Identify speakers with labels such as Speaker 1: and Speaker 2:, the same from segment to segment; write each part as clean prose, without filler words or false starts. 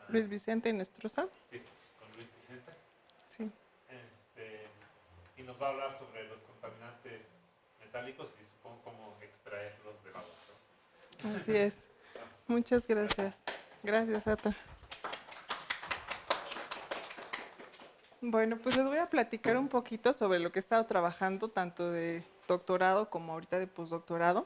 Speaker 1: Luis Vicente Inestrosa.
Speaker 2: Sí, con Luis Vicente.
Speaker 1: Sí.
Speaker 2: Y nos va a hablar sobre los contaminantes metálicos y supongo cómo extraerlos del agua, ¿no?
Speaker 1: Así es. Muchas gracias. Gracias, Ata. Bueno, pues les voy a platicar un poquito sobre lo que he estado trabajando, tanto de doctorado como ahorita de postdoctorado.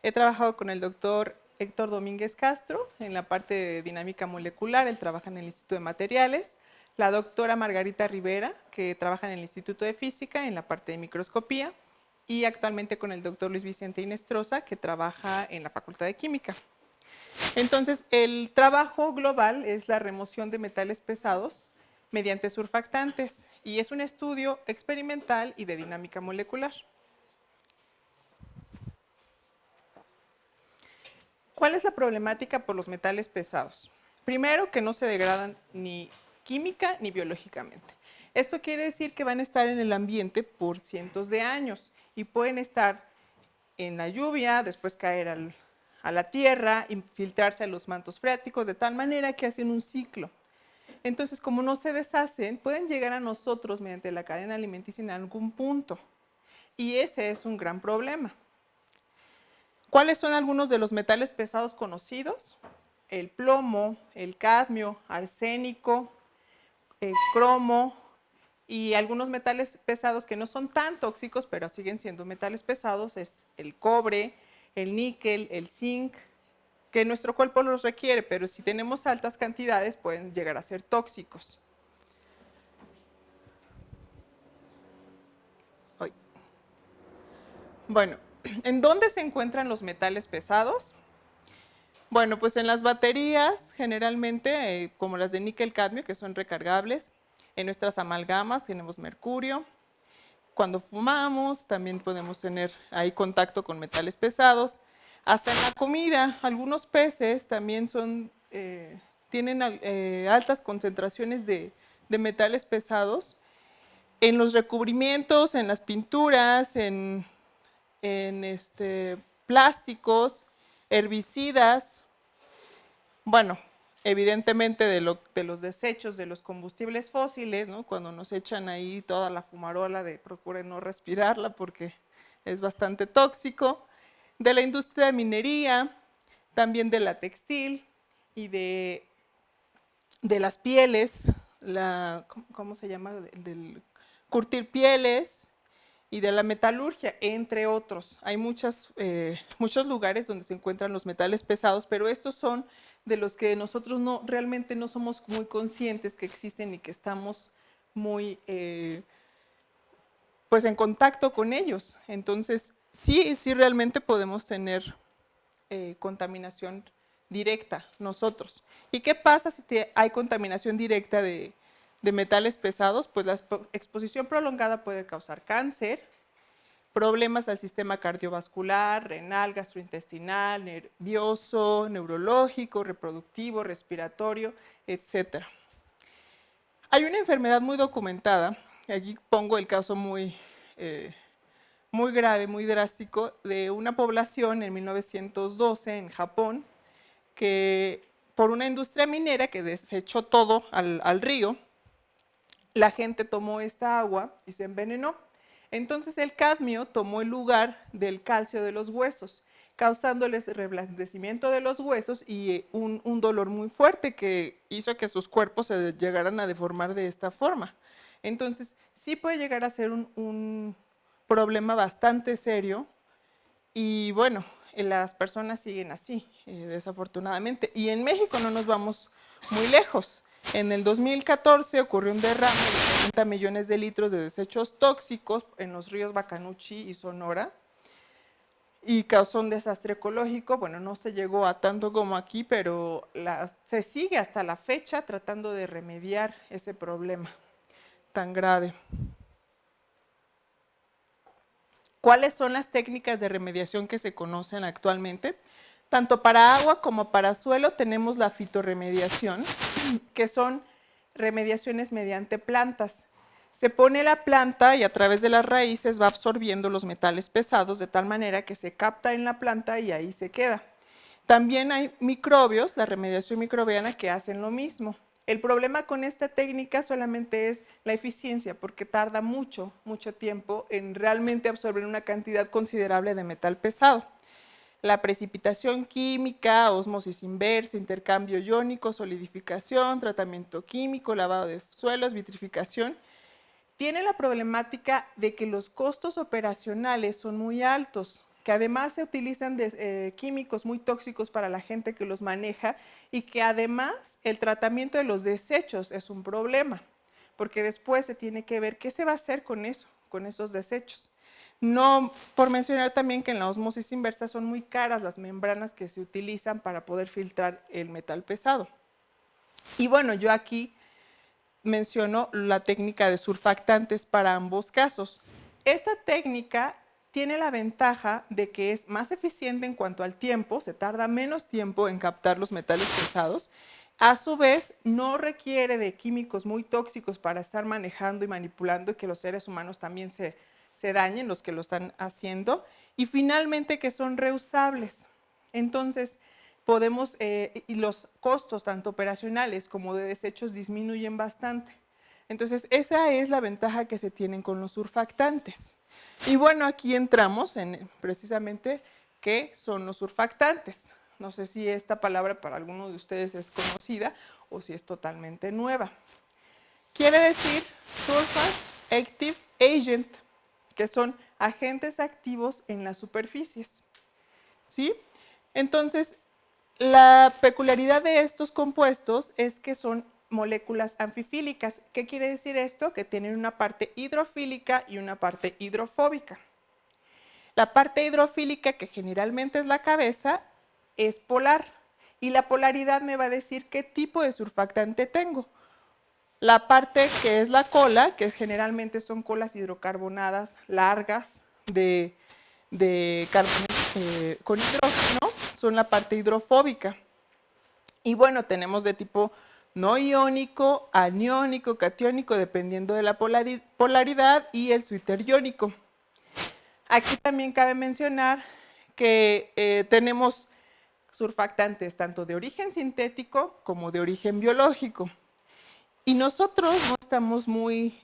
Speaker 1: He trabajado con el doctor Héctor Domínguez Castro en la parte de dinámica molecular, él trabaja en el Instituto de Materiales. La doctora Margarita Rivera, que trabaja en el Instituto de Física en la parte de microscopía. Y actualmente con el doctor Luis Vicente Inestrosa, que trabaja en la Facultad de Química. Entonces, el trabajo global es la remoción de metales pesados mediante surfactantes y es un estudio experimental y de dinámica molecular. ¿Cuál es la problemática por los metales pesados? Primero, que no se degradan ni química ni biológicamente. Esto quiere decir que van a estar en el ambiente por cientos de años y pueden estar en la lluvia, después caer a la tierra, infiltrarse a los mantos freáticos, de tal manera que hacen un ciclo. Entonces, como no se deshacen, pueden llegar a nosotros mediante la cadena alimenticia en algún punto. Y ese es un gran problema. ¿Cuáles son algunos de los metales pesados conocidos? El plomo, el cadmio, arsénico, el cromo y algunos metales pesados que no son tan tóxicos, pero siguen siendo metales pesados, es el cobre, el níquel, el zinc, que nuestro cuerpo los requiere, pero si tenemos altas cantidades pueden llegar a ser tóxicos. Bueno, ¿en dónde se encuentran los metales pesados? Bueno, pues en las baterías, generalmente, como las de níquel-cadmio, que son recargables. En nuestras amalgamas tenemos mercurio. Cuando fumamos, también podemos tener ahí contacto con metales pesados. Hasta en la comida, algunos peces también tienen altas concentraciones de metales pesados. En los recubrimientos, en las pinturas, en plásticos, herbicidas, bueno, evidentemente de los desechos de los combustibles fósiles, ¿no? Cuando nos echan ahí toda la fumarola de procuren no respirarla porque es bastante tóxico, de la industria de minería, también de la textil y de las pieles, ¿cómo se llama? Del curtir pieles y de la metalurgia, entre otros. Hay muchos lugares donde se encuentran los metales pesados, pero estos son de los que nosotros realmente no somos muy conscientes que existen y que estamos muy pues en contacto con ellos. Entonces, sí realmente podemos tener contaminación directa nosotros. ¿Y qué pasa si hay contaminación directa de metales pesados? Pues la exposición prolongada puede causar cáncer, problemas al sistema cardiovascular, renal, gastrointestinal, nervioso, neurológico, reproductivo, respiratorio, etc. Hay una enfermedad muy documentada, aquí pongo el caso muy grave, muy drástico, de una población en 1912 en Japón, que por una industria minera que desechó todo al río, la gente tomó esta agua y se envenenó. Entonces el cadmio tomó el lugar del calcio de los huesos, causándoles reblandecimiento de los huesos y un dolor muy fuerte que hizo que sus cuerpos se llegaran a deformar de esta forma. Entonces sí puede llegar a ser un problema bastante serio y bueno, las personas siguen así, desafortunadamente. Y en México no nos vamos muy lejos. En el 2014 ocurrió un derrame de 40 millones de litros de desechos tóxicos en los ríos Bacanuchi y Sonora y causó un desastre ecológico. Bueno, no se llegó a tanto como aquí, pero se sigue hasta la fecha tratando de remediar ese problema tan grave. ¿Cuáles son las técnicas de remediación que se conocen actualmente? Tanto para agua como para suelo tenemos la fitorremediación, que son remediaciones mediante plantas. Se pone la planta y a través de las raíces va absorbiendo los metales pesados de tal manera que se capta en la planta y ahí se queda. También hay microbios, la remediación microbiana, que hacen lo mismo. El problema con esta técnica solamente es la eficiencia, porque tarda mucho tiempo en realmente absorber una cantidad considerable de metal pesado. La precipitación química, ósmosis inversa, intercambio iónico, solidificación, tratamiento químico, lavado de suelos, vitrificación, tiene la problemática de que los costos operacionales son muy altos, que además se utilizan químicos muy tóxicos para la gente que los maneja y que además el tratamiento de los desechos es un problema, porque después se tiene que ver qué se va a hacer con eso, con esos desechos. No, por mencionar también que en la ósmosis inversa son muy caras las membranas que se utilizan para poder filtrar el metal pesado. Y bueno, yo aquí menciono la técnica de surfactantes para ambos casos. Esta técnica tiene la ventaja de que es más eficiente en cuanto al tiempo, se tarda menos tiempo en captar los metales pesados. A su vez, no requiere de químicos muy tóxicos para estar manejando y manipulando y que los seres humanos también se dañen, los que lo están haciendo. Y finalmente, que son reusables. Entonces, podemos, y los costos tanto operacionales como de desechos disminuyen bastante. Entonces, esa es la ventaja que se tienen con los surfactantes. Y bueno, aquí entramos en precisamente qué son los surfactantes. No sé si esta palabra para alguno de ustedes es conocida o si es totalmente nueva. Quiere decir Surface Active Agent, que son agentes activos en las superficies. ¿Sí? Entonces, la peculiaridad de estos compuestos es que son moléculas anfifílicas. ¿Qué quiere decir esto? Que tienen una parte hidrofílica y una parte hidrofóbica. La parte hidrofílica, que generalmente es la cabeza, es polar. Y la polaridad me va a decir qué tipo de surfactante tengo. La parte que es la cola, que generalmente son colas hidrocarbonadas largas de carbono con hidrógeno, son la parte hidrofóbica. Y bueno, tenemos de tipo no iónico, aniónico, catiónico, dependiendo de la polaridad, y el suéter iónico. Aquí también cabe mencionar que tenemos surfactantes tanto de origen sintético como de origen biológico. Y nosotros no estamos muy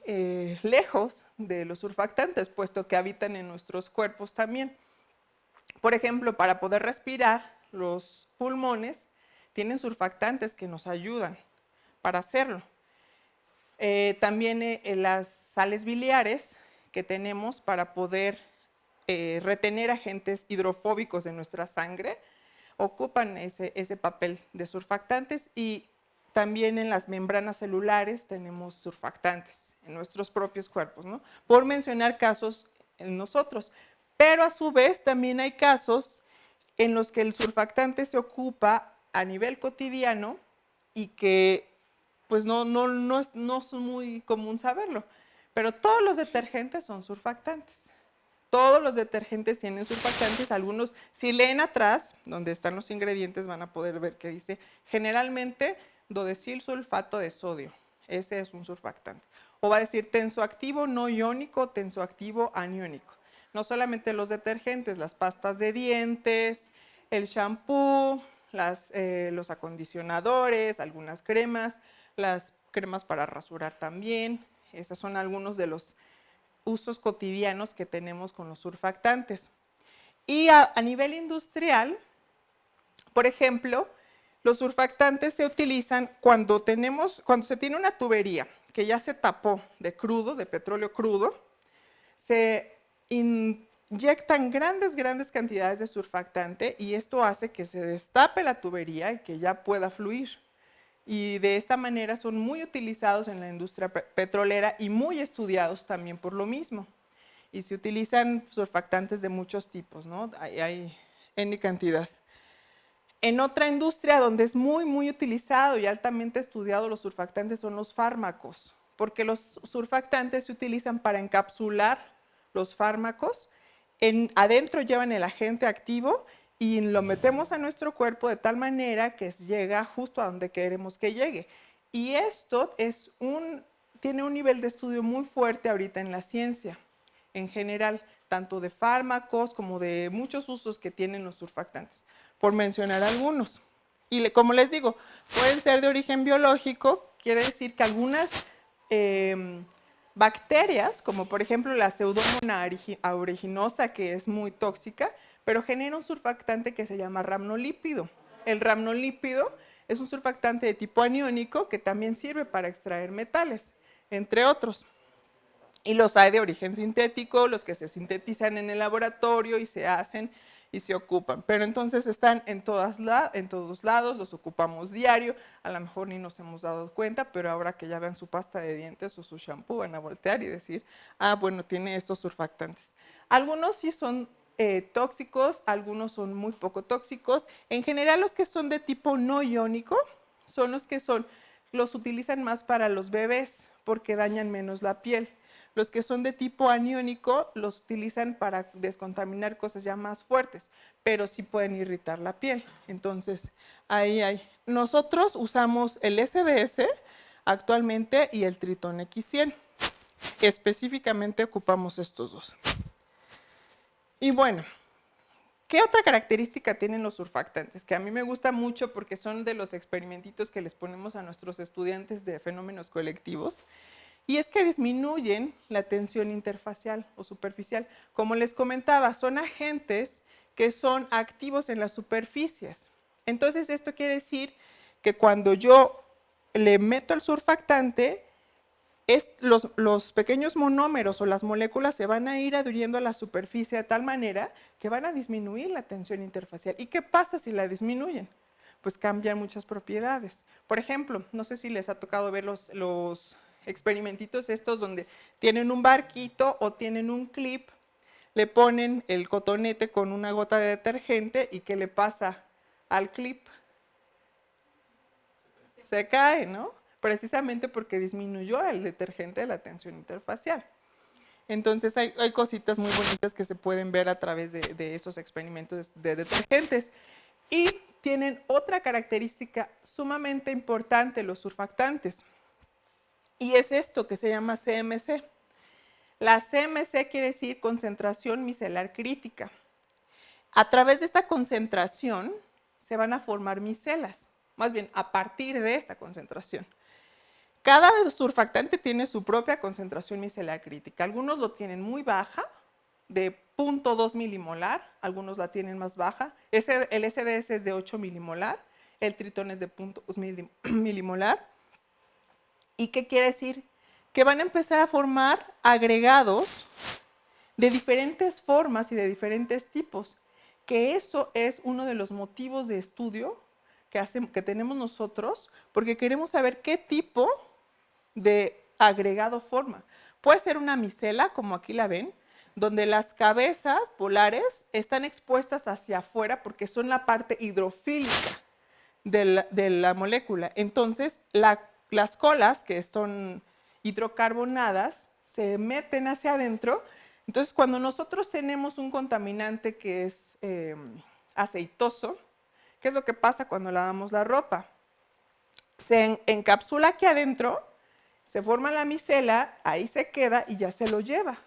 Speaker 1: lejos de los surfactantes, puesto que habitan en nuestros cuerpos también. Por ejemplo, para poder respirar, los pulmones tienen surfactantes que nos ayudan para hacerlo. También las sales biliares que tenemos para poder retener agentes hidrofóbicos de nuestra sangre ocupan ese papel de surfactantes, y también en las membranas celulares tenemos surfactantes en nuestros propios cuerpos, ¿no? Por mencionar casos en nosotros. Pero a su vez también hay casos en los que el surfactante se ocupa a nivel cotidiano y que pues no es muy común saberlo. Pero todos los detergentes son surfactantes. Todos los detergentes tienen surfactantes. Algunos, si leen atrás, donde están los ingredientes, van a poder ver que dice generalmente dodesil sulfato de sodio. Ese es un surfactante. O va a decir tensoactivo no iónico, tensoactivo aniónico. No solamente los detergentes, las pastas de dientes, el shampoo, los acondicionadores, algunas cremas, las cremas para rasurar también. Esos son algunos de los usos cotidianos que tenemos con los surfactantes. Y a nivel industrial, por ejemplo, los surfactantes se utilizan cuando se tiene una tubería que ya se tapó de crudo, de petróleo crudo, se inyectan grandes cantidades de surfactante y esto hace que se destape la tubería y que ya pueda fluir. Y de esta manera son muy utilizados en la industria petrolera y muy estudiados también por lo mismo. Y se utilizan surfactantes de muchos tipos, ¿no? Hay N cantidad. En otra industria donde es muy utilizado y altamente estudiado los surfactantes son los fármacos, porque los surfactantes se utilizan para encapsular los fármacos, adentro llevan el agente activo y lo metemos a nuestro cuerpo de tal manera que llega justo a donde queremos que llegue. Y esto tiene un nivel de estudio muy fuerte ahorita en la ciencia, en general, tanto de fármacos como de muchos usos que tienen los surfactantes. por mencionar algunos. Y como les digo, pueden ser de origen biológico, quiere decir que algunas bacterias, como por ejemplo la Pseudomonas aeruginosa, que es muy tóxica, pero genera un surfactante que se llama ramnolípido. El ramnolípido es un surfactante de tipo aniónico que también sirve para extraer metales, entre otros. Y los hay de origen sintético, los que se sintetizan en el laboratorio y se hacen y se ocupan. Pero entonces están en todos lados, los ocupamos diario, a lo mejor ni nos hemos dado cuenta, pero ahora que ya vean su pasta de dientes o su shampoo van a voltear y decir, ah, bueno, tiene estos surfactantes. Algunos sí son tóxicos, algunos son muy poco tóxicos. En general los que son de tipo no iónico son los utilizan más para los bebés porque dañan menos la piel. Los que son de tipo aniónico los utilizan para descontaminar cosas ya más fuertes, pero sí pueden irritar la piel. Entonces, ahí hay. Nosotros usamos el SDS actualmente y el Triton X100. Específicamente ocupamos estos dos. Y bueno, ¿qué otra característica tienen los surfactantes? Que a mí me gusta mucho porque son de los experimentitos que les ponemos a nuestros estudiantes de fenómenos colectivos. Y es que disminuyen la tensión interfacial o superficial. Como les comentaba, son agentes que son activos en las superficies. Entonces, esto quiere decir que cuando yo le meto el surfactante, los pequeños monómeros o las moléculas se van a ir adhiriendo a la superficie de tal manera que van a disminuir la tensión interfacial. ¿Y qué pasa si la disminuyen? Pues cambian muchas propiedades. Por ejemplo, no sé si les ha tocado ver los experimentitos estos donde tienen un barquito o tienen un clip, le ponen el cotonete con una gota de detergente y ¿qué le pasa al clip? Se cae, ¿no? Precisamente porque disminuyó el detergente de la tensión interfacial. Entonces hay cositas muy bonitas que se pueden ver a través de esos experimentos de detergentes. Y tienen otra característica sumamente importante los surfactantes. Y es esto que se llama CMC. La CMC quiere decir concentración micelar crítica. A través de esta concentración se van a formar micelas, más bien a partir de esta concentración. Cada surfactante tiene su propia concentración micelar crítica. Algunos lo tienen muy baja, de 0.2 milimolar, algunos la tienen más baja. El SDS es de 8 milimolar, el Triton es de 0.2 milimolar. ¿Y qué quiere decir? Que van a empezar a formar agregados de diferentes formas y de diferentes tipos, que eso es uno de los motivos de estudio que tenemos nosotros, porque queremos saber qué tipo de agregado forma. Puede ser una micela, como aquí la ven, donde las cabezas polares están expuestas hacia afuera porque son la parte hidrofílica de la molécula. Entonces, las colas, que son hidrocarbonadas, se meten hacia adentro. Entonces, cuando nosotros tenemos un contaminante que es aceitoso, ¿qué es lo que pasa cuando lavamos la ropa? Se encapsula aquí adentro, se forma la micela, ahí se queda y ya se lo lleva.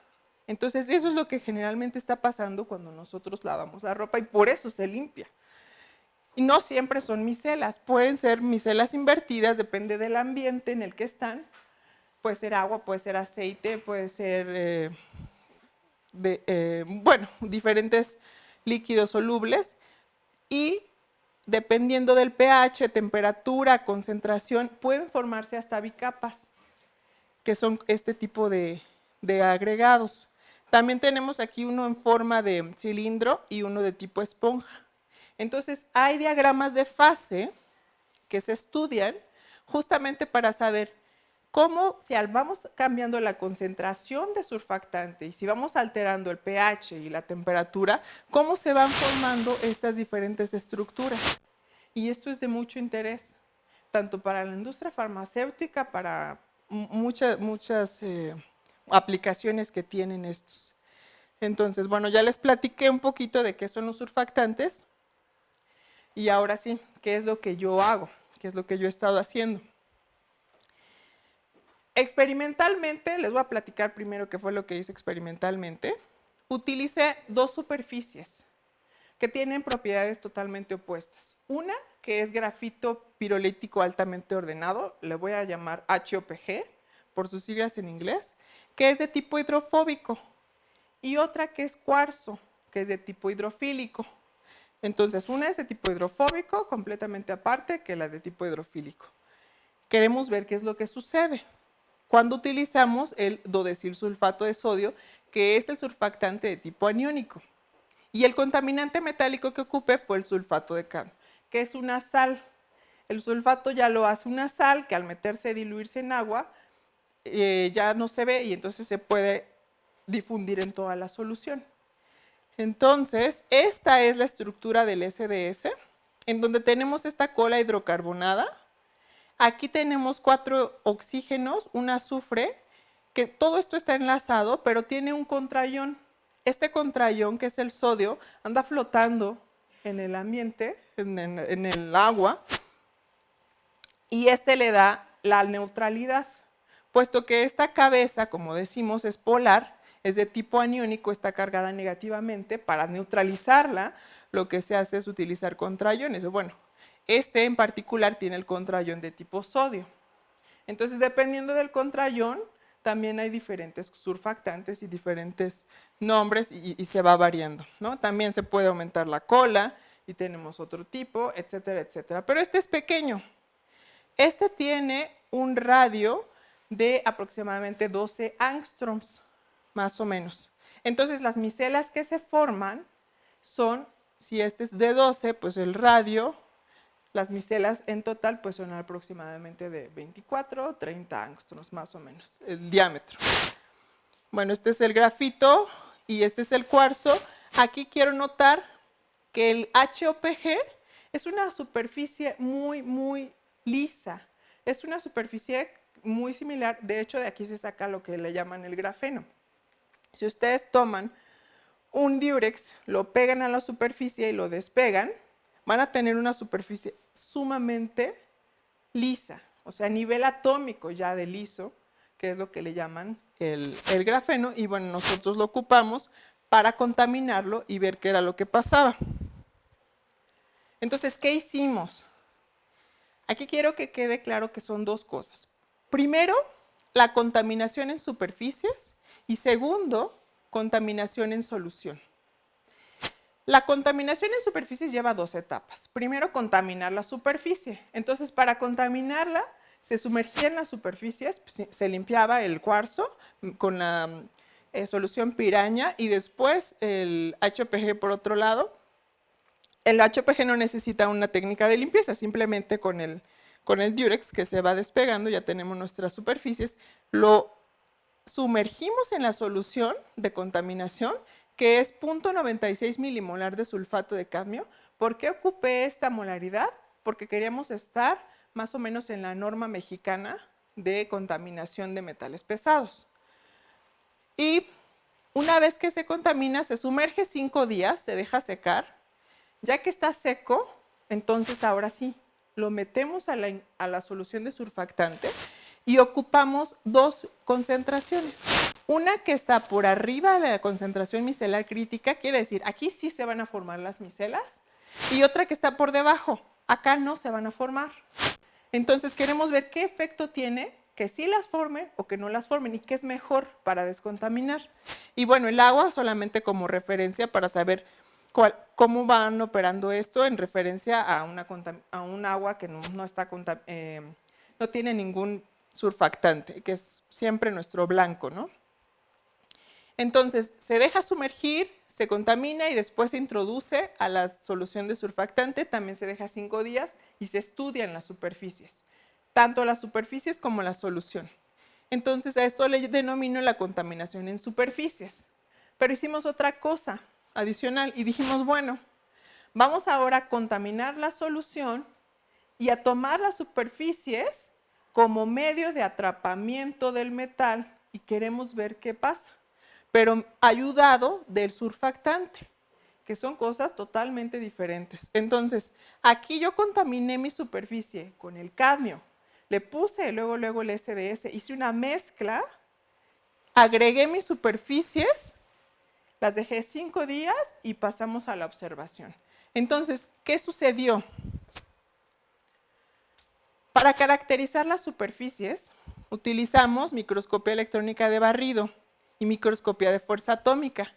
Speaker 1: Entonces, eso es lo que generalmente está pasando cuando nosotros lavamos la ropa y por eso se limpia. Y no siempre son micelas, pueden ser micelas invertidas, depende del ambiente en el que están. Puede ser agua, puede ser aceite, puede ser, bueno, diferentes líquidos solubles. Y dependiendo del pH, temperatura, concentración, pueden formarse hasta bicapas, que son este tipo de agregados. También tenemos aquí uno en forma de cilindro y uno de tipo esponja. Entonces, hay diagramas de fase que se estudian justamente para saber cómo, si vamos cambiando la concentración de surfactante y si vamos alterando el pH y la temperatura, cómo se van formando estas diferentes estructuras. Y esto es de mucho interés, tanto para la industria farmacéutica, para muchas aplicaciones que tienen estos. Entonces, bueno, ya les platiqué un poquito de qué son los surfactantes. Y ahora sí, ¿qué es lo que yo hago? ¿Qué es lo que yo he estado haciendo? Experimentalmente, les voy a platicar primero qué fue lo que hice experimentalmente. Utilicé dos superficies que tienen propiedades totalmente opuestas. Una, que es grafito pirolítico altamente ordenado, le voy a llamar HOPG, por sus siglas en inglés, que es de tipo hidrofóbico. Y otra que es cuarzo, que es de tipo hidrofílico. Entonces, una es de tipo hidrofóbico, completamente aparte que la de tipo hidrofílico. Queremos ver qué es lo que sucede cuando utilizamos el dodecilsulfato de sodio, que es el surfactante de tipo aniónico. Y el contaminante metálico que ocupé fue el sulfato de cadmio, que es una sal. El sulfato ya lo hace una sal que al meterse, diluirse en agua, ya no se ve y entonces se puede difundir en toda la solución. Entonces, esta es la estructura del SDS, en donde tenemos esta cola hidrocarbonada. Aquí tenemos 4 oxígenos, un azufre, que todo esto está enlazado, pero tiene un contraión. Este contraión, que es el sodio, anda flotando en el ambiente, en el agua, y este le da la neutralidad. Puesto que esta cabeza, como decimos, es polar, es de tipo aniónico, está cargada negativamente, para neutralizarla, lo que se hace es utilizar contraiones. Bueno, este en particular tiene el contraión de tipo sodio. Entonces, dependiendo del contraión, también hay diferentes surfactantes y diferentes nombres y se va variando, ¿no? También se puede aumentar la cola y tenemos otro tipo, etcétera, etcétera. Pero este es pequeño. Este tiene un radio de aproximadamente 12 angstroms, más o menos. Entonces, las micelas que se forman son, si este es de 12, pues el radio, las micelas en total pues son aproximadamente de 24 o 30 angstroms, más o menos, el diámetro. Bueno, este es el grafito y este es el cuarzo. Aquí quiero notar que el HOPG es una superficie muy lisa. Es una superficie muy similar, de hecho de aquí se saca lo que le llaman el grafeno. Si ustedes toman un diurex, lo pegan a la superficie y lo despegan, van a tener una superficie sumamente lisa, o sea, a nivel atómico ya de liso, que es lo que le llaman el grafeno, y bueno, nosotros lo ocupamos para contaminarlo y ver qué era lo que pasaba. Entonces, ¿qué hicimos? Aquí quiero que quede claro que son dos cosas. Primero, la contaminación en superficies y segundo, contaminación en solución. La contaminación en superficies lleva 2 etapas. Primero, contaminar la superficie. Entonces, para contaminarla, se sumergía en las superficies, se limpiaba el cuarzo con la solución piraña y después el HPG por otro lado. El HPG no necesita una técnica de limpieza, simplemente con el diurex que se va despegando, ya tenemos nuestras superficies, lo sumergimos en la solución de contaminación, que es 0.96 milimolar de sulfato de cadmio. ¿Por qué ocupé esta molaridad? Porque queríamos estar más o menos en la norma mexicana de contaminación de metales pesados. Y una vez que se contamina, se sumerge 5 días, se deja secar. Ya que está seco, entonces ahora sí, lo metemos a la solución de surfactante y ocupamos 2 concentraciones. Una que está por arriba de la concentración micelar crítica, quiere decir, aquí sí se van a formar las micelas, y otra que está por debajo, acá no se van a formar. Entonces queremos ver qué efecto tiene que sí las formen o que no las formen y qué es mejor para descontaminar. Y bueno, el agua solamente como referencia para saber cómo van operando esto en referencia a un agua que no tiene ningún surfactante, que es siempre nuestro blanco, ¿no? Entonces, se deja sumergir, se contamina y después se introduce a la solución de surfactante, también se deja 5 días y se estudian las superficies, tanto las superficies como la solución. Entonces, a esto le denomino la contaminación en superficies. Pero hicimos otra cosa adicional y dijimos, bueno, vamos ahora a contaminar la solución y a tomar las superficies como medio de atrapamiento del metal y queremos ver qué pasa, pero ayudado del surfactante, que son cosas totalmente diferentes. Entonces, aquí yo contaminé mi superficie con el cadmio, le puse luego el SDS, hice una mezcla, agregué mis superficies, Las dejé 5 días y pasamos a la observación. Entonces, ¿qué sucedió? Para caracterizar las superficies, utilizamos microscopía electrónica de barrido y microscopía de fuerza atómica.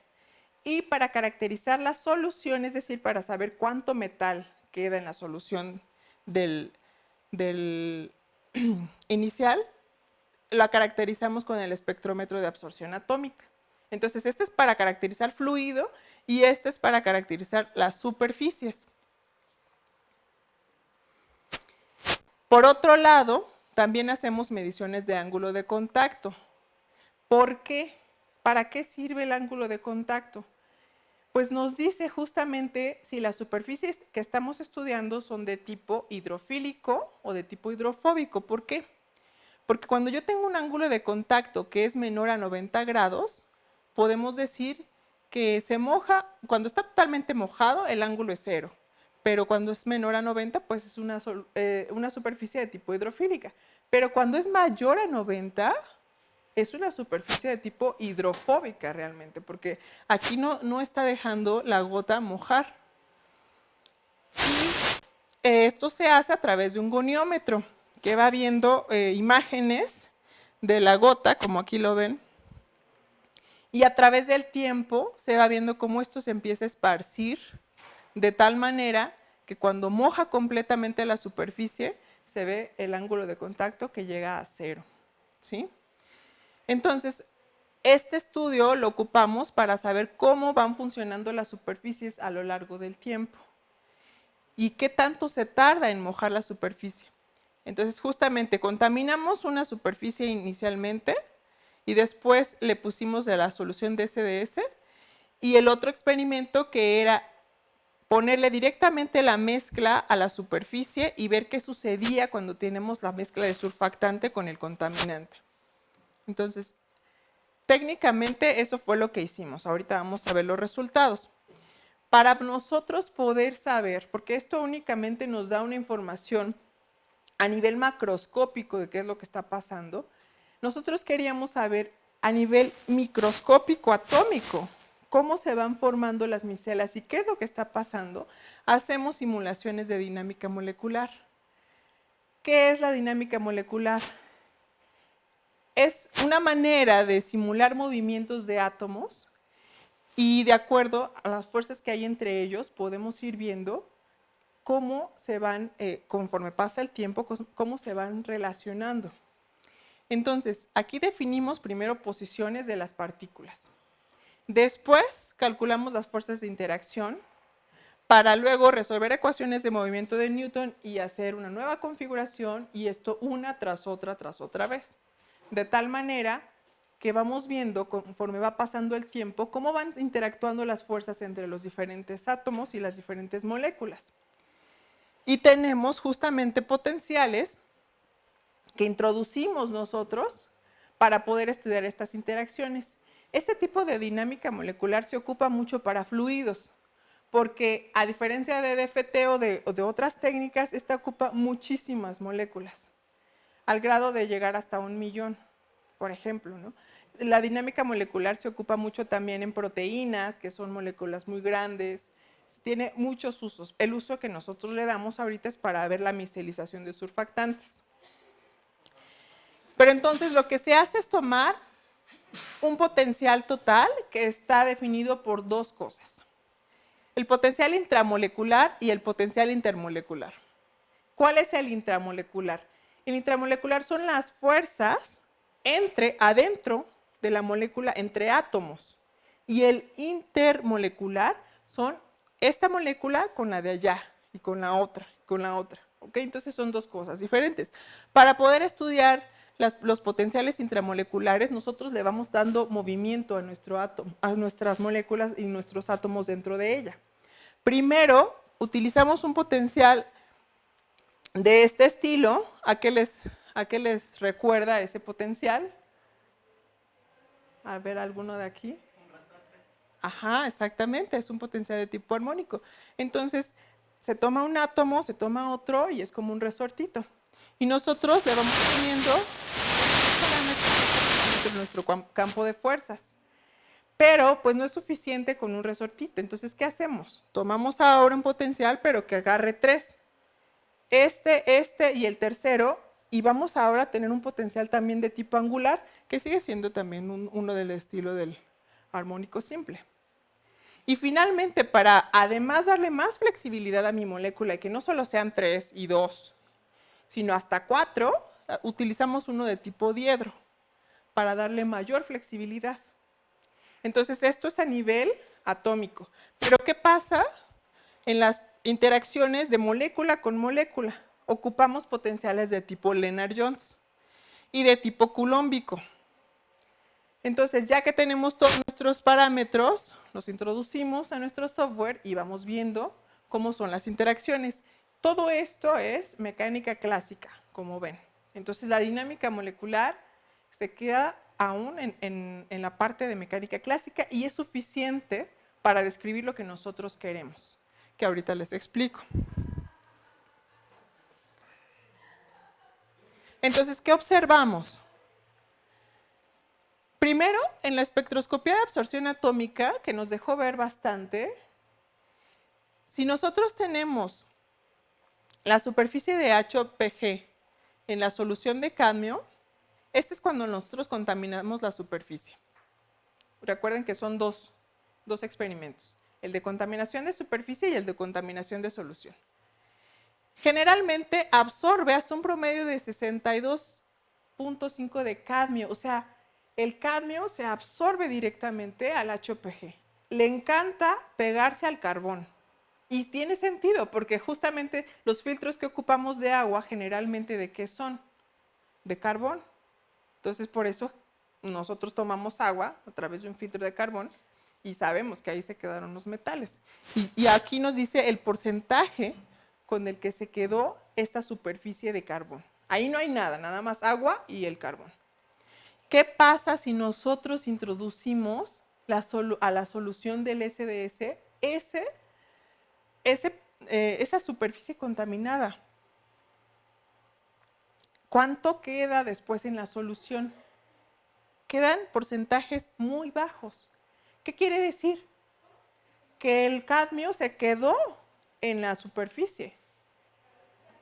Speaker 1: Y para caracterizar la solución, es decir, para saber cuánto metal queda en la solución del inicial, la caracterizamos con el espectrómetro de absorción atómica. Entonces, este es para caracterizar fluido y este es para caracterizar las superficies. Por otro lado, también hacemos mediciones de ángulo de contacto. ¿Por qué? ¿Para qué sirve el ángulo de contacto? Pues nos dice justamente si las superficies que estamos estudiando son de tipo hidrofílico o de tipo hidrofóbico. ¿Por qué? Porque cuando yo tengo un ángulo de contacto que es menor a 90 grados, podemos decir que se moja, cuando está totalmente mojado, el ángulo es 0. Pero cuando es menor a 90, pues es una superficie de tipo hidrofílica. Pero cuando es mayor a 90, es una superficie de tipo hidrofóbica realmente, porque aquí no está dejando la gota mojar. Y esto se hace a través de un goniómetro, que va viendo imágenes de la gota, como aquí lo ven, y a través del tiempo se va viendo cómo esto se empieza a esparcir de tal manera que cuando moja completamente la superficie, se ve el ángulo de contacto que llega a 0, ¿sí? Entonces, este estudio lo ocupamos para saber cómo van funcionando las superficies a lo largo del tiempo y qué tanto se tarda en mojar la superficie. Entonces, justamente contaminamos una superficie inicialmente y después le pusimos de la solución de SDS, y el otro experimento que era ponerle directamente la mezcla a la superficie y ver qué sucedía cuando tenemos la mezcla de surfactante con el contaminante. Entonces, técnicamente eso fue lo que hicimos. Ahorita vamos a ver los resultados. Para nosotros poder saber, porque esto únicamente nos da una información a nivel macroscópico de qué es lo que está pasando, nosotros queríamos saber a nivel microscópico atómico cómo se van formando las micelas y qué es lo que está pasando. Hacemos simulaciones de dinámica molecular. ¿Qué es la dinámica molecular? Es una manera de simular movimientos de átomos y de acuerdo a las fuerzas que hay entre ellos podemos ir viendo cómo se van, conforme pasa el tiempo, cómo se van relacionando. Entonces, aquí definimos primero posiciones de las partículas. Después, calculamos las fuerzas de interacción para luego resolver ecuaciones de movimiento de Newton y hacer una nueva configuración, y esto una tras otra vez. De tal manera que vamos viendo, conforme va pasando el tiempo, cómo van interactuando las fuerzas entre los diferentes átomos y las diferentes moléculas. Y tenemos justamente potenciales que introducimos nosotros para poder estudiar estas interacciones. Este tipo de dinámica molecular se ocupa mucho para fluidos, porque a diferencia de DFT o de otras técnicas, esta ocupa muchísimas moléculas, al grado de llegar hasta 1 millón, por ejemplo, ¿no? La dinámica molecular se ocupa mucho también en proteínas, que son moléculas muy grandes. Tiene muchos usos. El uso que nosotros le damos ahorita es para ver la micelización de surfactantes. Pero entonces lo que se hace es tomar un potencial total que está definido por dos cosas: el potencial intramolecular y el potencial intermolecular. ¿Cuál es el intramolecular? El intramolecular son las fuerzas adentro de la molécula entre átomos, y el intermolecular son esta molécula con la de allá y con la otra, ¿ok? Entonces son dos cosas diferentes. Para poder estudiar los potenciales intramoleculares, nosotros le vamos dando movimiento a nuestro átomo, a nuestras moléculas y nuestros átomos dentro de ella. Primero, utilizamos un potencial de este estilo. ¿A qué les recuerda ese potencial? A ver, ¿alguno de aquí? Ajá, exactamente, es un potencial de tipo armónico. Entonces, se toma un átomo, se toma otro y es como un resortito. Y nosotros le vamos poniendo nuestro campo de fuerzas. Pero pues no es suficiente con un resortito. Entonces, ¿qué hacemos? Tomamos ahora un potencial, pero que agarre 3. Este y el tercero, y vamos ahora a tener un potencial también de tipo angular, que sigue siendo también uno del estilo del armónico simple. Y finalmente, para además darle más flexibilidad a mi molécula y que no solo sean 3 y 2, sino hasta 4, utilizamos uno de tipo diedro para darle mayor flexibilidad. Entonces, esto es a nivel atómico. Pero, ¿qué pasa en las interacciones de molécula con molécula? Ocupamos potenciales de tipo Lennard-Jones y de tipo culombico. Entonces, ya que tenemos todos nuestros parámetros, los introducimos a nuestro software y vamos viendo cómo son las interacciones. Todo esto es mecánica clásica, como ven. Entonces, la dinámica molecular se queda aún en la parte de mecánica clásica y es suficiente para describir lo que nosotros queremos, que ahorita les explico. Entonces, ¿qué observamos? Primero, en la espectroscopía de absorción atómica, que nos dejó ver bastante, si nosotros tenemos la superficie de HPG en la solución de cadmio, este es cuando nosotros contaminamos la superficie. Recuerden que son dos experimentos, el de contaminación de superficie y el de contaminación de solución. Generalmente absorbe hasta un promedio de 62.5 de cadmio, o sea, el cadmio se absorbe directamente al HPG. Le encanta pegarse al carbón. Y tiene sentido, porque justamente los filtros que ocupamos de agua, generalmente, ¿de qué son? De carbón. Entonces, por eso nosotros tomamos agua a través de un filtro de carbón y sabemos que ahí se quedaron los metales. Y aquí nos dice el porcentaje con el que se quedó esta superficie de carbón. Ahí no hay nada, nada más agua y el carbón. ¿Qué pasa si nosotros introducimos a la solución del SDS esa superficie contaminada? ¿Cuánto queda después en la solución? Quedan porcentajes muy bajos. ¿Qué quiere decir? Que el cadmio se quedó en la superficie,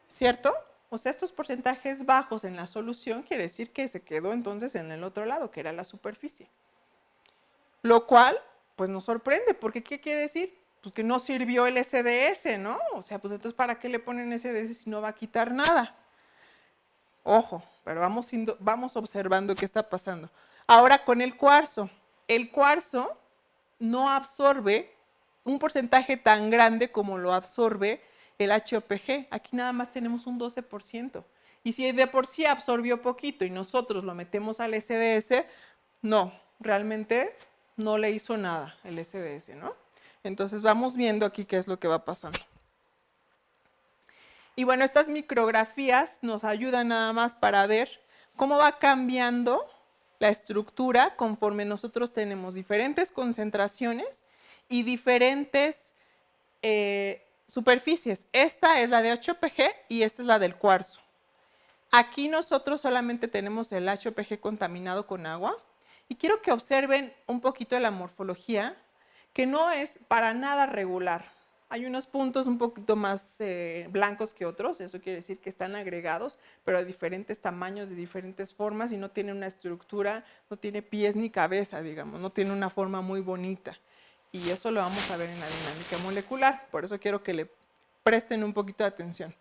Speaker 1: ¿cierto? O sea, estos porcentajes bajos en la solución quiere decir que se quedó entonces en el otro lado, que era la superficie. Lo cual, pues nos sorprende, porque ¿qué quiere decir? Pues que no sirvió el SDS, ¿no? O sea, pues entonces ¿para qué le ponen SDS si no va a quitar nada? Ojo, pero vamos observando qué está pasando. Ahora con el cuarzo no absorbe un porcentaje tan grande como lo absorbe el HOPG. Aquí nada más tenemos un 12%. Y si de por sí absorbió poquito y nosotros lo metemos al SDS, no, realmente no le hizo nada el SDS, ¿no? Entonces vamos viendo aquí qué es lo que va pasando. Y bueno, estas micrografías nos ayudan nada más para ver cómo va cambiando la estructura conforme nosotros tenemos diferentes concentraciones y diferentes superficies. Esta es la de HPG y esta es la del cuarzo. Aquí nosotros solamente tenemos el HPG contaminado con agua y quiero que observen un poquito de la morfología, que no es para nada regular. Hay unos puntos un poquito más blancos que otros, eso quiere decir que están agregados, pero de diferentes tamaños, de diferentes formas y no tiene una estructura, no tiene pies ni cabeza, digamos, no tiene una forma muy bonita. Y eso lo vamos a ver en la dinámica molecular, por eso quiero que le presten un poquito de atención.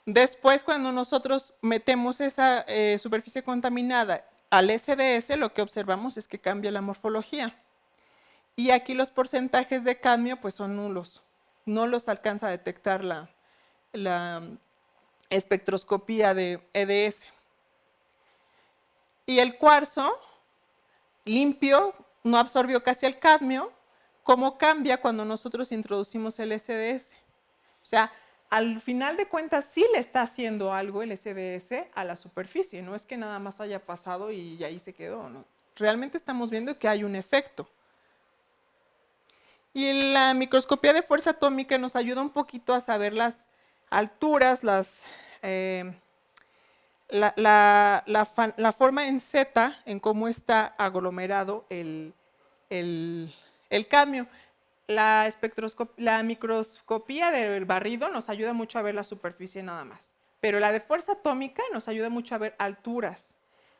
Speaker 1: Después, cuando nosotros metemos esa superficie contaminada al SDS, lo que observamos es que cambia la morfología. Y aquí los porcentajes de cadmio pues son nulos. No los alcanza a detectar la espectroscopía de EDS. Y el cuarzo, limpio, no absorbió casi el cadmio. ¿Cómo cambia cuando nosotros introducimos el SDS? O sea, al final de cuentas sí le está haciendo algo el SDS a la superficie, no es que nada más haya pasado y ahí se quedó, ¿no? Realmente estamos viendo que hay un efecto. Y la microscopía de fuerza atómica nos ayuda un poquito a saber las alturas, la forma en Z, en cómo está aglomerado el el cadmio. La microscopía del barrido nos ayuda mucho a ver la superficie nada más, pero la de fuerza atómica nos ayuda mucho a ver alturas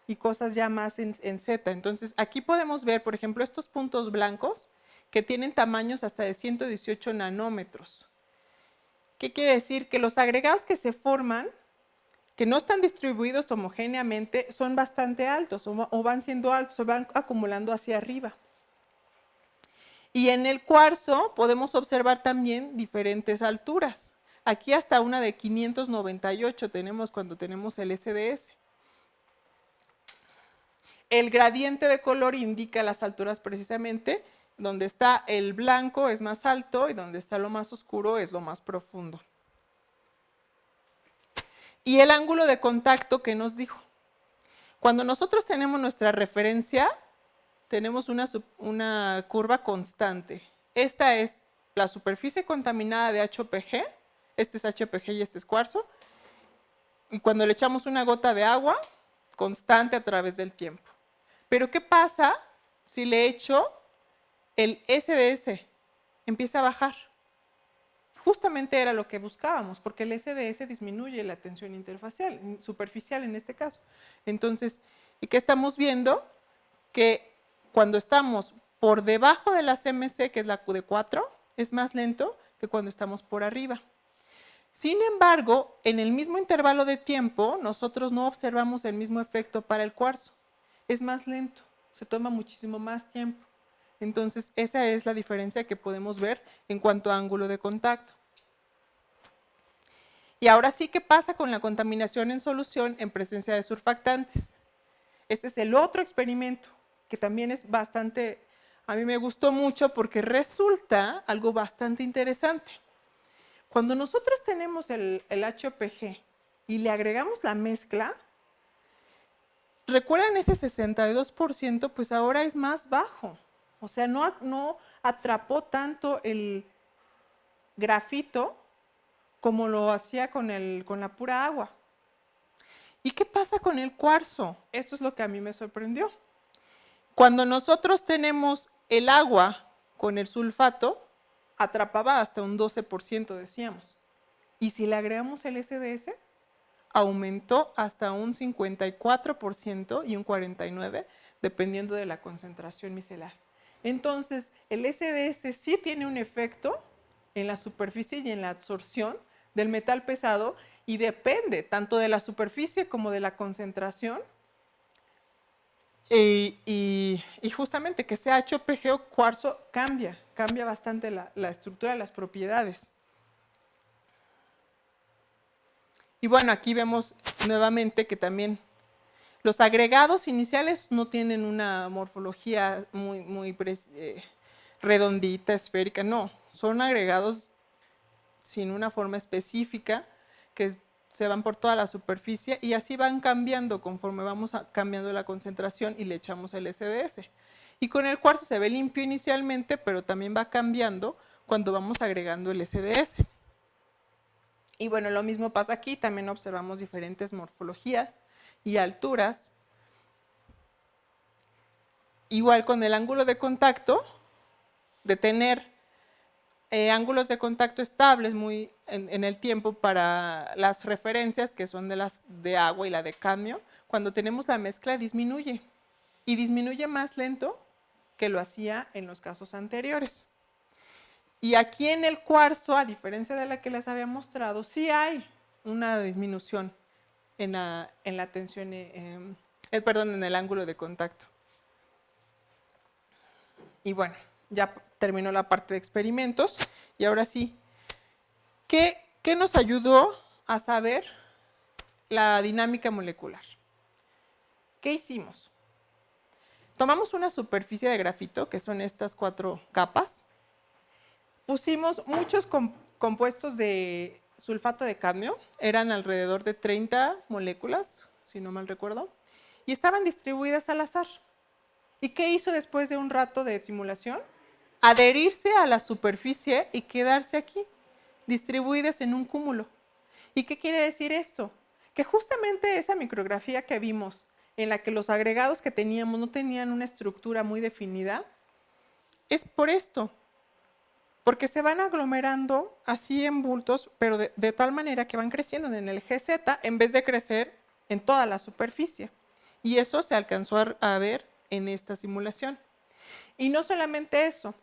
Speaker 1: y cosas ya más en Z. Entonces, aquí podemos ver, por ejemplo, estos puntos blancos que tienen tamaños hasta de 118 nanómetros. ¿Qué quiere decir? Que los agregados que se forman, que no están distribuidos homogéneamente, son bastante altos o van siendo altos, se van acumulando hacia arriba. Y en el cuarzo podemos observar también diferentes alturas. Aquí hasta una de 598 tenemos cuando tenemos el SDS. El gradiente de color indica las alturas precisamente. Donde está el blanco es más alto y donde está lo más oscuro es lo más profundo. Y el ángulo de contacto, ¿qué nos dijo? Cuando nosotros tenemos nuestra referencia, tenemos una curva constante. Esta es la superficie contaminada de HPG, este es HPG y este es cuarzo, y cuando le echamos una gota de agua, constante a través del tiempo. Pero ¿qué pasa si le echo el SDS? Empieza a bajar. Justamente era lo que buscábamos, porque el SDS disminuye la tensión interfacial, superficial en este caso. Entonces, ¿y qué estamos viendo? Que cuando estamos por debajo de la CMC, que es la QD4, es más lento que cuando estamos por arriba. Sin embargo, en el mismo intervalo de tiempo, nosotros no observamos el mismo efecto para el cuarzo. Es más lento, se toma muchísimo más tiempo. Entonces, esa es la diferencia que podemos ver en cuanto a ángulo de contacto. Y ahora sí, ¿qué pasa con la contaminación en solución en presencia de surfactantes? Este es el otro experimento que también es bastante, a mí me gustó mucho porque resulta algo bastante interesante. Cuando nosotros tenemos el HPG y le agregamos la mezcla, ¿recuerdan ese 62%? Pues ahora es más bajo. O sea, no atrapó tanto el grafito como lo hacía con la pura agua. ¿Y qué pasa con el cuarzo? Esto es lo que a mí me sorprendió. Cuando nosotros tenemos el agua con el sulfato, atrapaba hasta un 12%, decíamos. Y si le agregamos el SDS, aumentó hasta un 54% y un 49%, dependiendo de la concentración micelar. Entonces, el SDS sí tiene un efecto en la superficie y en la absorción del metal pesado y depende tanto de la superficie como de la concentración. Y justamente que sea HPG o cuarzo cambia bastante la estructura de las propiedades. Y bueno, aquí vemos nuevamente que también los agregados iniciales no tienen una morfología muy redondita, esférica, no, son agregados sin una forma específica que se van por toda la superficie y así van cambiando conforme vamos cambiando la concentración y le echamos el SDS. Y con el cuarzo se ve limpio inicialmente, pero también va cambiando cuando vamos agregando el SDS. Y bueno, lo mismo pasa aquí, también observamos diferentes morfologías y alturas. Igual con el ángulo de contacto, de tener ángulos de contacto estables en el tiempo para las referencias, que son de agua y la de cadmio, cuando tenemos la mezcla disminuye. Y disminuye más lento que lo hacía en los casos anteriores. Y aquí en el cuarzo, a diferencia de la que les había mostrado, sí hay una disminución en la tensión, en el ángulo de contacto. Y bueno, ya terminó la parte de experimentos. Y ahora sí, ¿qué nos ayudó a saber la dinámica molecular? ¿Qué hicimos? Tomamos una superficie de grafito, que son estas 4 capas. Pusimos muchos compuestos de sulfato de cadmio, eran alrededor de 30 moléculas, si no mal recuerdo, y estaban distribuidas al azar. ¿Y qué hizo después de un rato de simulación? Adherirse a la superficie y quedarse aquí, distribuidas en un cúmulo. ¿Y qué quiere decir esto? Que justamente esa micrografía que vimos, en la que los agregados que teníamos no tenían una estructura muy definida, es por esto, porque se van aglomerando así en bultos, pero de tal manera que van creciendo en el eje Z en vez de crecer en toda la superficie. Y eso se alcanzó a ver en esta simulación. Y no solamente eso,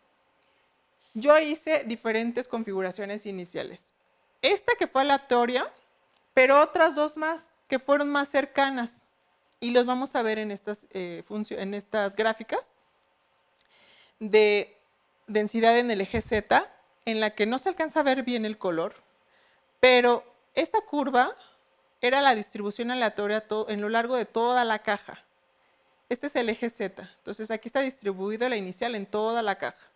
Speaker 1: yo hice diferentes configuraciones iniciales. Esta que fue aleatoria, pero otras dos más que fueron más cercanas. Y los vamos a ver en estas gráficas de densidad en el eje Z, en la que no se alcanza a ver bien el color, pero esta curva era la distribución aleatoria en lo largo de toda la caja. Este es el eje Z, entonces aquí está distribuido la inicial en toda la caja.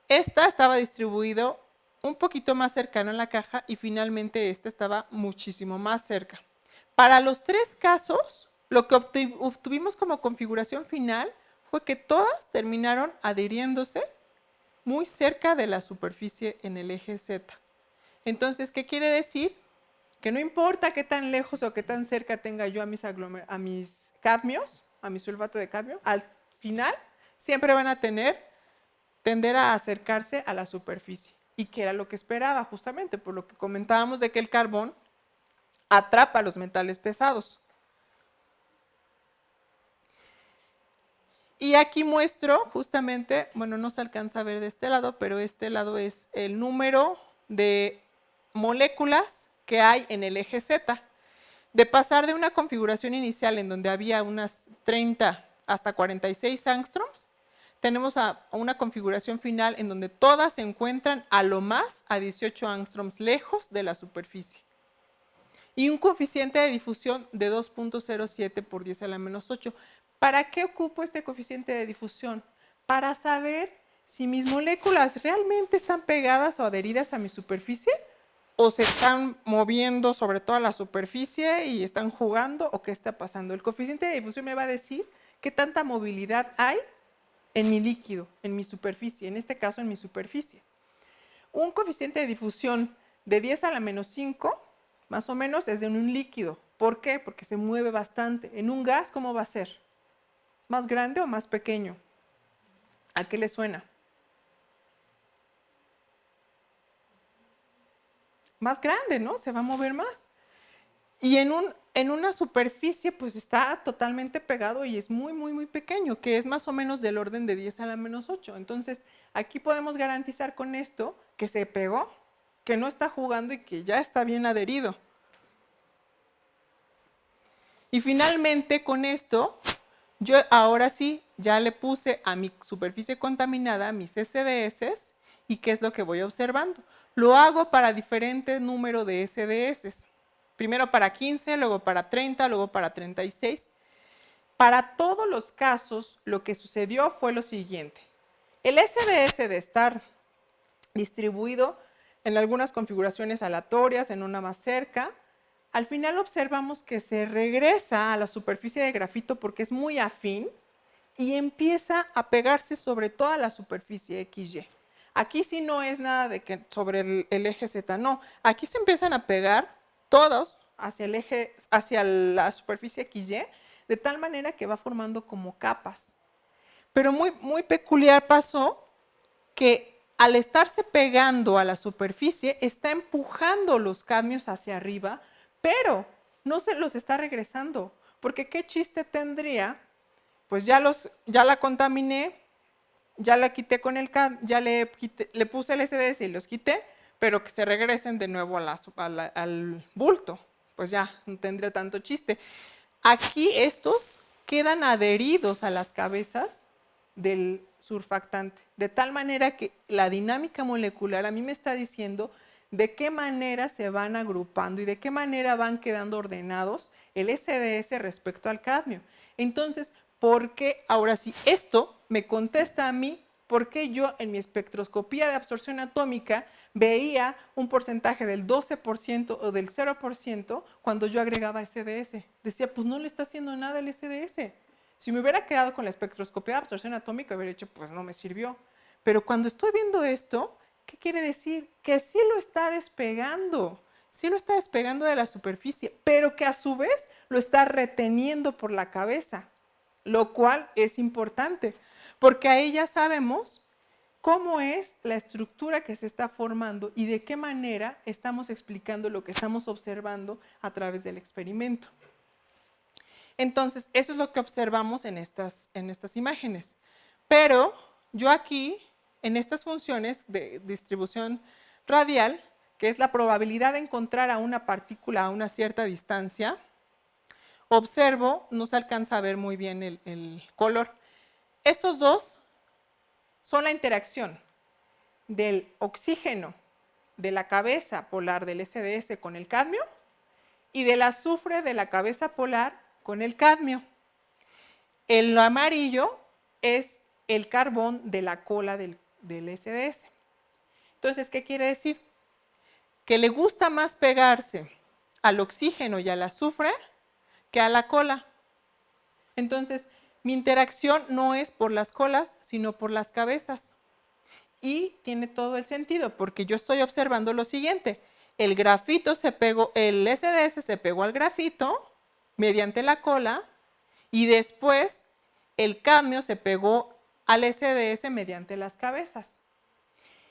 Speaker 1: Esta estaba distribuido un poquito más cercano a la caja y finalmente esta estaba muchísimo más cerca. Para los tres casos, lo que obtuvimos como configuración final fue que todas terminaron adhiriéndose muy cerca de la superficie en el eje Z. Entonces, ¿qué quiere decir? Que no importa qué tan lejos o qué tan cerca tenga yo a mis cadmios, a mi sulfato de cadmio, al final siempre van a tender a acercarse a la superficie. Y que era lo que esperaba justamente, por lo que comentábamos de que el carbón atrapa los metales pesados. Y aquí muestro justamente, bueno, no se alcanza a ver de este lado, pero este lado es el número de moléculas que hay en el eje Z. De pasar de una configuración inicial en donde había unas 30 hasta 46 angstroms, tenemos a una configuración final en donde todas se encuentran a lo más a 18 angstroms lejos de la superficie. Y un coeficiente de difusión de 2.07 por 10 a la menos 8. ¿Para qué ocupo este coeficiente de difusión? Para saber si mis moléculas realmente están pegadas o adheridas a mi superficie o se están moviendo sobre toda la superficie y están jugando o qué está pasando. El coeficiente de difusión me va a decir qué tanta movilidad hay en mi líquido, en mi superficie, en este caso en mi superficie. Un coeficiente de difusión de 10 a la menos 5, más o menos, es de un líquido. ¿Por qué? Porque se mueve bastante. En un gas, ¿cómo va a ser? ¿Más grande o más pequeño? ¿A qué le suena? Más grande, ¿no? Se va a mover más. Y en una superficie, pues está totalmente pegado y es muy, muy, muy pequeño, que es más o menos del orden de 10 a la menos 8. Entonces, aquí podemos garantizar con esto que se pegó, que no está jugando y que ya está bien adherido. Y finalmente, con esto, yo ahora sí ya le puse a mi superficie contaminada mis SDS y ¿qué es lo que voy observando? Lo hago para diferente número de SDS. Primero para 15, luego para 30, luego para 36. Para todos los casos, lo que sucedió fue lo siguiente. El SDS de estar distribuido en algunas configuraciones aleatorias, en una más cerca, al final observamos que se regresa a la superficie de grafito porque es muy afín y empieza a pegarse sobre toda la superficie XY. Aquí sí no es nada de que sobre el eje Z, no. Aquí se empiezan a pegar todos hacia el eje, hacia la superficie XY, de tal manera que va formando como capas. Pero muy, muy peculiar pasó que al estarse pegando a la superficie, está empujando los cadmios hacia arriba, pero no se los está regresando. Porque ¿qué chiste tendría? Pues ya la contaminé, ya la quité con el ya le puse el SDS y los quité, pero que se regresen de nuevo al bulto. Pues ya no tendría tanto chiste. Aquí estos quedan adheridos a las cabezas del surfactante, de tal manera que la dinámica molecular a mí me está diciendo de qué manera se van agrupando y de qué manera van quedando ordenados el SDS respecto al cadmio. Entonces, ¿por qué ahora sí esto me contesta a mí? ¿Por qué yo en mi espectroscopía de absorción atómica veía un porcentaje del 12% o del 0% cuando yo agregaba SDS? Decía, pues no le está haciendo nada el SDS. Si me hubiera quedado con la espectroscopía de absorción atómica, hubiera dicho, pues no me sirvió. Pero cuando estoy viendo esto, ¿qué quiere decir? Que sí lo está despegando de la superficie, pero que a su vez lo está reteniendo por la cabeza, lo cual es importante, porque ahí ya sabemos cómo es la estructura que se está formando y de qué manera estamos explicando lo que estamos observando a través del experimento. Entonces, eso es lo que observamos en estas imágenes. Pero yo aquí, en estas funciones de distribución radial, que es la probabilidad de encontrar a una partícula a una cierta distancia, observo, no se alcanza a ver muy bien el color. Estos dos son la interacción del oxígeno de la cabeza polar del SDS con el cadmio y del azufre de la cabeza polar con el cadmio. El amarillo es el carbón de la cola del SDS. Entonces, ¿qué quiere decir? Que le gusta más pegarse al oxígeno y al azufre que a la cola. Entonces, mi interacción no es por las colas, sino por las cabezas. Y tiene todo el sentido, porque yo estoy observando lo siguiente. El grafito se pegó, el SDS se pegó al grafito mediante la cola y después el cadmio se pegó al SDS mediante las cabezas.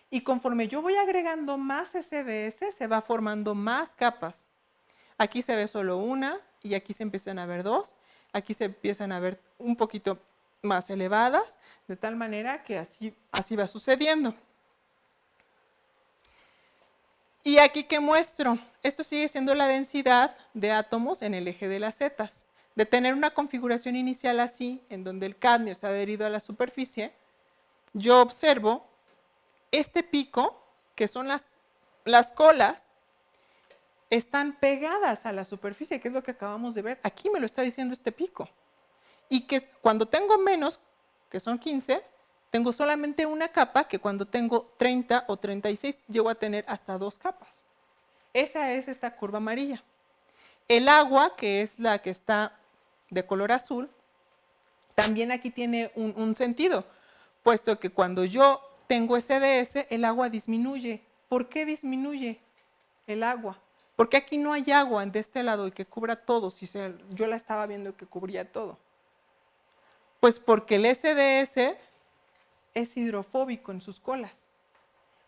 Speaker 1: Y conforme yo voy agregando más SDS, se va formando más capas. Aquí se ve solo una y aquí se empiezan a ver dos. Aquí se empiezan a ver un poquito más elevadas, de tal manera que así va sucediendo. Y aquí que muestro, esto sigue siendo la densidad de átomos en el eje de las zetas. De tener una configuración inicial así, en donde el cadmio está adherido a la superficie, yo observo este pico, que son las colas, están pegadas a la superficie, que es lo que acabamos de ver. Aquí me lo está diciendo este pico. Y que cuando tengo menos, que son 15, tengo solamente una capa, que cuando tengo 30 o 36 llego a tener hasta 2 capas. Esa es esta curva amarilla. El agua, que es la que está de color azul, también aquí tiene un sentido, puesto que cuando yo tengo SDS, el agua disminuye. ¿Por qué disminuye el agua? Porque aquí no hay agua de este lado y que cubra todo, yo la estaba viendo que cubría todo. Pues porque el SDS es hidrofóbico en sus colas.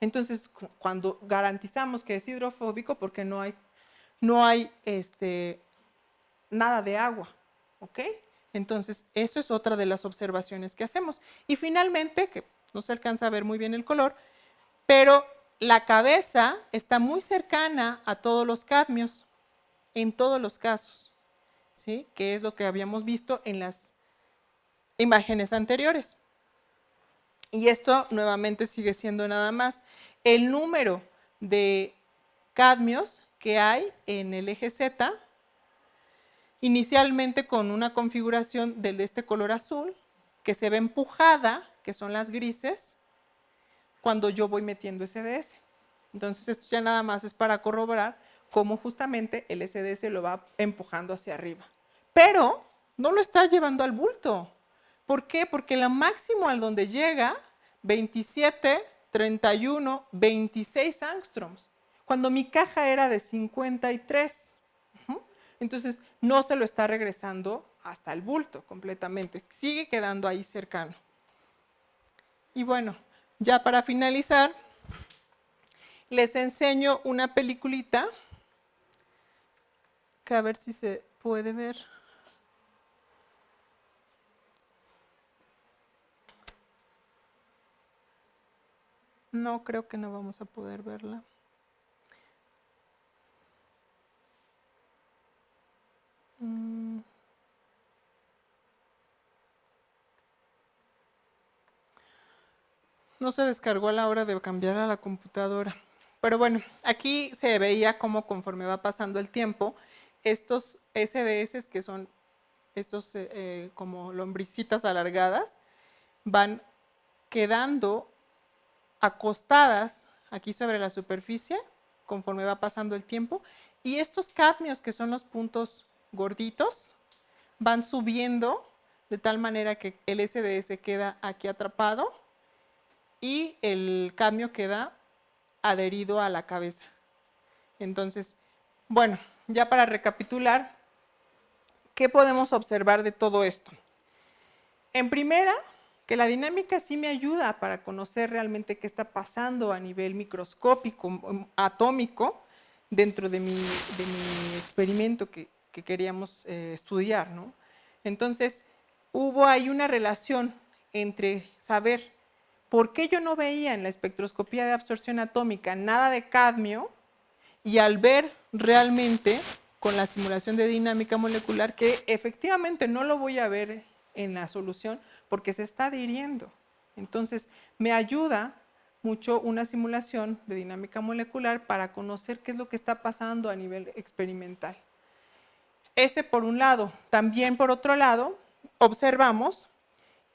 Speaker 1: Entonces, cuando garantizamos que es hidrofóbico, porque no hay nada de agua, ¿ok? Entonces, eso es otra de las observaciones que hacemos. Y finalmente, que no se alcanza a ver muy bien el color, pero la cabeza está muy cercana a todos los cadmios, en todos los casos, ¿sí? Que es lo que habíamos visto en las imágenes anteriores. Y esto nuevamente sigue siendo nada más el número de cadmios que hay en el eje Z, inicialmente con una configuración de este color azul, que se ve empujada, que son las grises, cuando yo voy metiendo SDS. Entonces esto ya nada más es para corroborar cómo justamente el SDS lo va empujando hacia arriba. Pero no lo está llevando al bulto. ¿Por qué? Porque lo máximo al donde llega, 27, 31, 26 angstroms, cuando mi caja era de 53. Entonces, no se lo está regresando hasta el bulto completamente, sigue quedando ahí cercano. Y bueno, ya para finalizar, les enseño una peliculita, que a ver si se puede ver. No, creo que no vamos a poder verla. No se descargó a la hora de cambiar a la computadora. Pero bueno, aquí se veía cómo conforme va pasando el tiempo, estos SDS, que son estos como lombricitas alargadas, van quedando acostadas aquí sobre la superficie conforme va pasando el tiempo, y estos cadmios, que son los puntos gorditos, van subiendo de tal manera que el SDS queda aquí atrapado y el cadmio queda adherido a la cabeza. Entonces, bueno, ya para recapitular, ¿qué podemos observar de todo esto? En primera, que la dinámica sí me ayuda para conocer realmente qué está pasando a nivel microscópico, atómico, dentro de mi experimento que queríamos estudiar, ¿no? Entonces, hubo ahí una relación entre saber por qué yo no veía en la espectroscopía de absorción atómica nada de cadmio, y al ver realmente con la simulación de dinámica molecular que efectivamente no lo voy a ver en la solución porque se está adhiriendo. Entonces, me ayuda mucho una simulación de dinámica molecular para conocer qué es lo que está pasando a nivel experimental. Ese por un lado. También por otro lado, observamos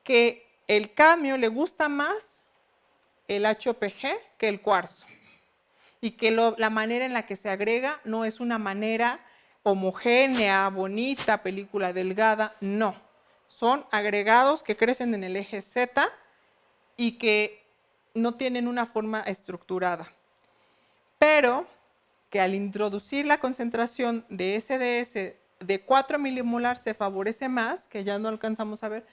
Speaker 1: que el cadmio le gusta más el HOPG que el cuarzo, y que la manera en la que se agrega no es una manera homogénea, bonita, película delgada, no. Son agregados que crecen en el eje Z y que no tienen una forma estructurada. Pero que al introducir la concentración de SDS de 4 milimolar se favorece más, que ya no alcanzamos a ver,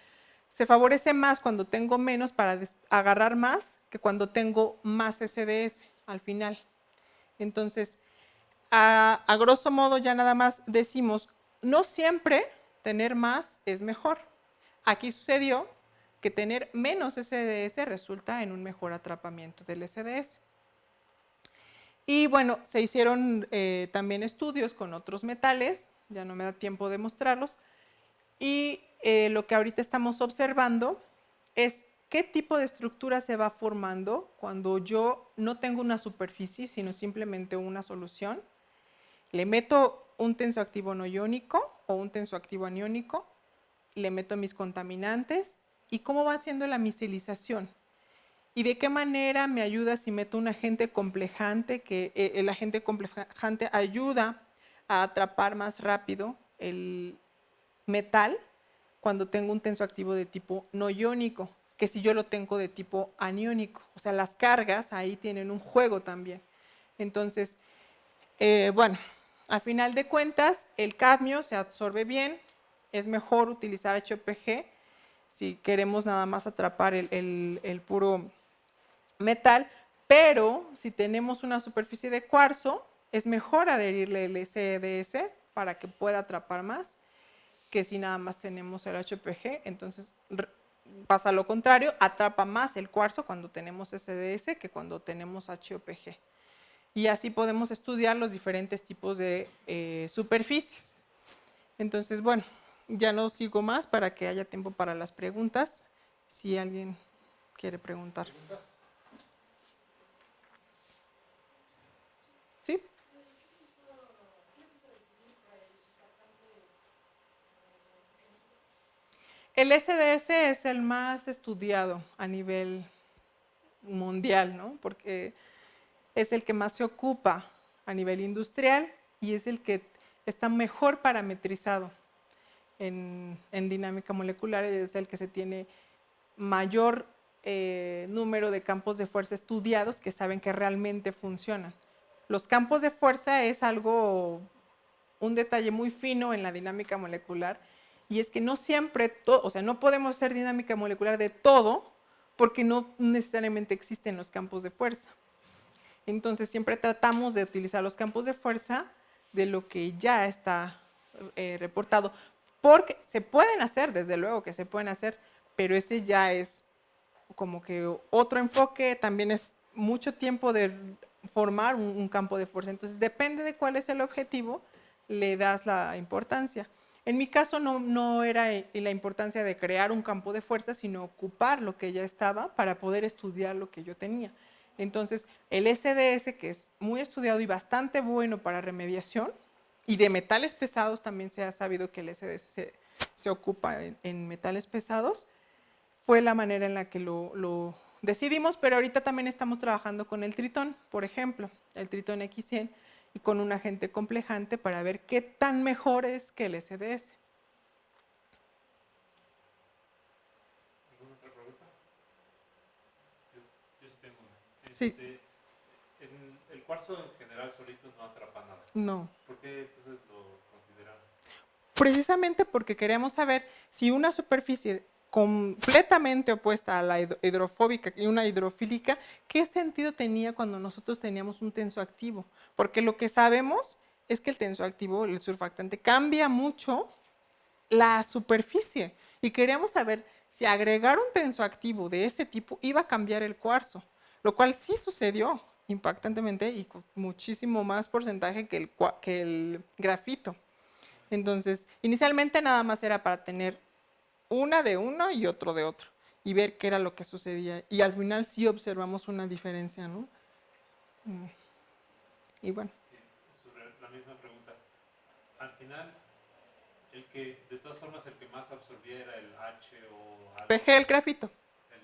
Speaker 1: se favorece más cuando tengo menos para agarrar más que cuando tengo más SDS al final. Entonces, a grosso modo ya nada más decimos, no siempre tener más es mejor. Aquí sucedió que tener menos SDS resulta en un mejor atrapamiento del SDS. Y bueno, se hicieron también estudios con otros metales, ya no me da tiempo de mostrarlos, y lo que ahorita estamos observando es qué tipo de estructura se va formando cuando yo no tengo una superficie, sino simplemente una solución. Le meto un tensoactivo no iónico o un tensoactivo aniónico, le meto mis contaminantes y cómo va haciendo la micelización. ¿Y de qué manera me ayuda si meto un agente complejante? Que el agente complejante ayuda a atrapar más rápido el metal cuando tengo un tensoactivo de tipo no iónico, que si yo lo tengo de tipo aniónico. O sea, las cargas ahí tienen un juego también. Entonces, bueno, a final de cuentas, el cadmio se absorbe bien, es mejor utilizar HOPG si queremos nada más atrapar el puro metal, pero si tenemos una superficie de cuarzo, es mejor adherirle el SDS para que pueda atrapar más que si nada más tenemos el HOPG. Entonces pasa lo contrario, atrapa más el cuarzo cuando tenemos SDS que cuando tenemos HOPG. Y así podemos estudiar los diferentes tipos de superficies. Entonces, bueno, ya no sigo más para que haya tiempo para las preguntas, si alguien quiere preguntar. ¿Sí? El SDS es el más estudiado a nivel mundial, ¿no? Porque es el que más se ocupa a nivel industrial y es el que está mejor parametrizado en dinámica molecular, es el que se tiene mayor número de campos de fuerza estudiados que saben que realmente funcionan. Los campos de fuerza es algo, un detalle muy fino en la dinámica molecular, y es que no siempre, o sea, no podemos hacer dinámica molecular de todo porque no necesariamente existen los campos de fuerza. Entonces siempre tratamos de utilizar los campos de fuerza de lo que ya está reportado, porque se pueden hacer, desde luego que se pueden hacer, pero ese ya es como que otro enfoque, también es mucho tiempo de formar un campo de fuerza. Entonces depende de cuál es el objetivo, le das la importancia. En mi caso no era la importancia de crear un campo de fuerza, sino ocupar lo que ya estaba para poder estudiar lo que yo tenía. Entonces, el SDS, que es muy estudiado y bastante bueno para remediación, y de metales pesados también se ha sabido que el SDS se ocupa en metales pesados, fue la manera en la que lo decidimos, pero ahorita también estamos trabajando con el tritón, por ejemplo, el tritón X100, y con un agente complejante para ver qué tan mejor es que el SDS.
Speaker 2: ¿Alguna otra pregunta? Yo sí tengo una.
Speaker 1: Sí.
Speaker 2: El cuarzo en general solito no atrapa nada.
Speaker 1: No.
Speaker 2: ¿Por qué entonces lo consideran?
Speaker 1: Precisamente porque queremos saber si una superficie completamente opuesta a la hidrofóbica y una hidrofílica, ¿qué sentido tenía cuando nosotros teníamos un tensoactivo? Porque lo que sabemos es que el tensoactivo, el surfactante, cambia mucho la superficie. Y queríamos saber si agregar un tensoactivo de ese tipo iba a cambiar el cuarzo, lo cual sí sucedió impactantemente y con muchísimo más porcentaje que el grafito. Entonces, inicialmente nada más era para tener una de uno y otro de otro y ver qué era lo que sucedía. Y al final sí observamos una diferencia, ¿no? Y bueno.
Speaker 2: Sí, sobre la misma pregunta. Al final, de todas formas, el que más absorbía era el H o algo,
Speaker 1: PG el grafito.
Speaker 2: el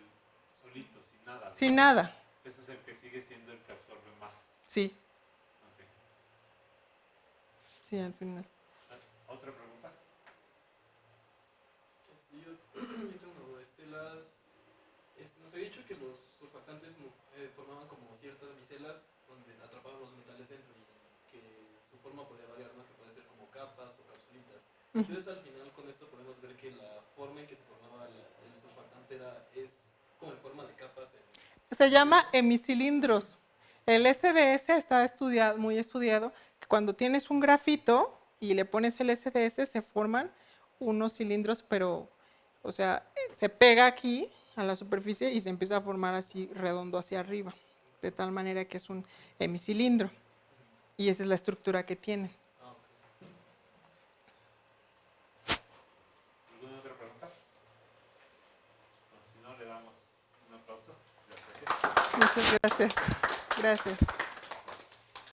Speaker 2: solito, sin nada, ¿no?
Speaker 1: Sin nada.
Speaker 2: Ese es el que sigue siendo el que absorbe más.
Speaker 1: Sí.
Speaker 2: Okay.
Speaker 1: Sí, al final.
Speaker 2: ¿Otra pregunta?
Speaker 3: Yo tengo una duda. Nos había dicho que los surfactantes formaban como ciertas micelas donde atrapaban los metales dentro y que su forma podía variar, ¿no? Que puede ser como capas o capsulitas. Entonces al final con esto podemos ver que la forma en que se formaba el surfactante es como en forma de capas.
Speaker 1: Se llama hemicilindros. El SDS está estudiado, muy estudiado, que cuando tienes un grafito y le pones el SDS se forman unos cilindros, pero, o sea, se pega aquí a la superficie y se empieza a formar así redondo hacia arriba, de tal manera que es un hemicilindro. Y esa es la estructura que tiene.
Speaker 2: ¿Alguna otra pregunta? Bueno, si no, le damos un aplauso. Gracias.
Speaker 1: Muchas gracias. Gracias.